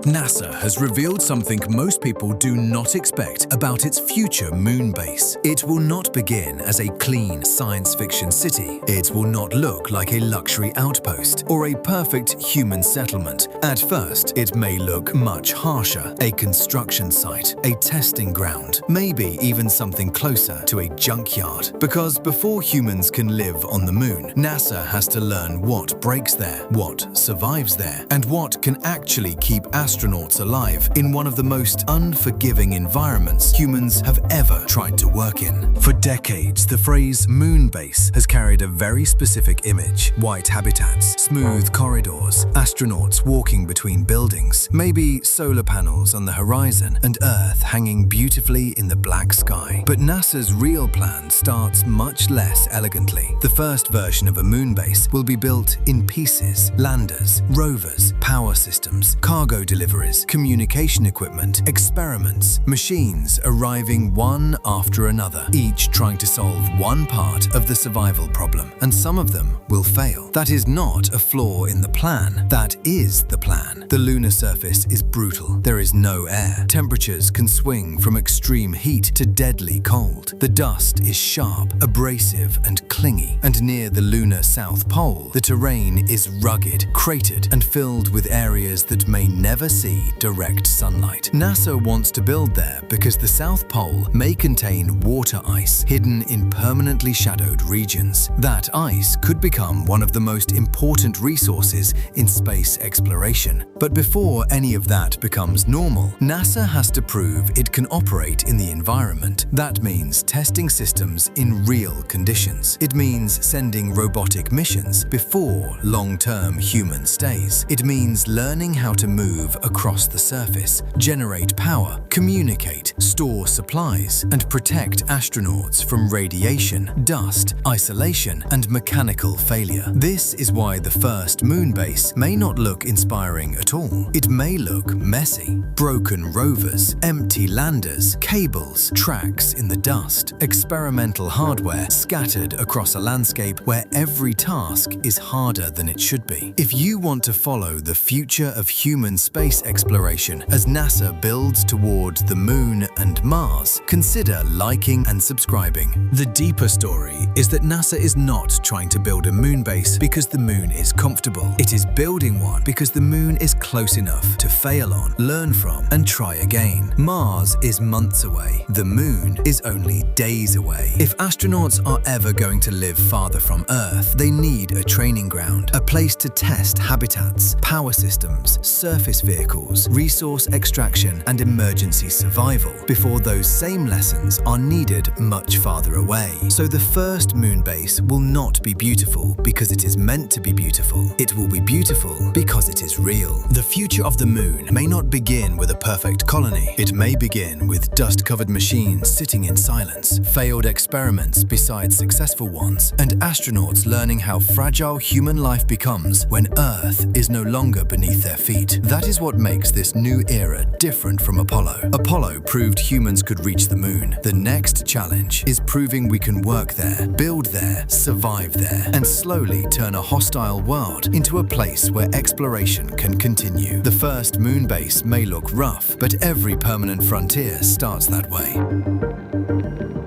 NASA has revealed something most people do not expect about its future moon base. It will not begin as a clean science fiction city. It will not look like a luxury outpost or a perfect human settlement. At first, it may look much harsher, a construction site, a testing ground, maybe even something closer to a junkyard. Because before humans can live on the moon, NASA has to learn what breaks there, what survives there, and what can actually keep astronauts alive in one of the most unforgiving environments humans have ever tried to work in. For decades, the phrase moon base has carried a very specific image: white habitats, smooth corridors, astronauts walking between buildings, maybe solar panels on the horizon, and Earth hanging beautifully in the black sky. But NASA's real plan starts much less elegantly. The first version of a moon base will be built in pieces: landers, rovers, power systems, cargo deliveries, communication equipment, experiments, machines arriving one after another, each trying to solve one part of the survival problem, and some of them will fail. That is not a flaw in the plan, that is the plan. The lunar surface is brutal. There is no air. Temperatures can swing from extreme heat to deadly cold. The dust is sharp, abrasive, and clingy, and near the lunar south pole, the terrain is rugged, cratered, and filled with areas that may never see direct sunlight. NASA wants to build there because the South Pole may contain water ice hidden in permanently shadowed regions. That ice could become one of the most important resources in space exploration. But before any of that becomes normal, NASA has to prove it can operate in the environment. That means testing systems in real conditions. It means sending robotic missions before long-term human stays. It means learning how to move across the surface, generate power, communicate, store supplies, and protect astronauts from radiation, dust, isolation, and mechanical failure. This is why the first moon base may not look inspiring at all. It may look messy. Broken rovers, empty landers, cables, tracks in the dust, experimental hardware scattered across a landscape where every task is harder than it should be. If you want to follow the future of human space exploration as NASA builds toward the moon and Mars, consider liking and subscribing. The deeper story is that NASA is not trying to build a moon base because the moon is comfortable. It is building one because the moon is close enough to fail on, learn from, and try again. Mars is months away. The moon is only days away. If astronauts are ever going to live farther from Earth, they need a training ground, a place to test habitats, power systems, surface vehicles, resource extraction, and emergency survival before those same lessons are needed much farther away. So the first moon base will not be beautiful because it is meant to be beautiful. It will be beautiful because it is real. The future of the moon may not begin with a perfect colony. It may begin with dust-covered machines sitting in silence, failed experiments beside successful ones, and astronauts learning how fragile human life becomes when Earth is no longer beneath their feet. That is what makes this new era different from Apollo. Apollo proved humans could reach the moon. The next challenge is proving we can work there, build there, survive there, and slowly turn a hostile world into a place where exploration can continue. The first moon base may look rough, but every permanent frontier starts that way.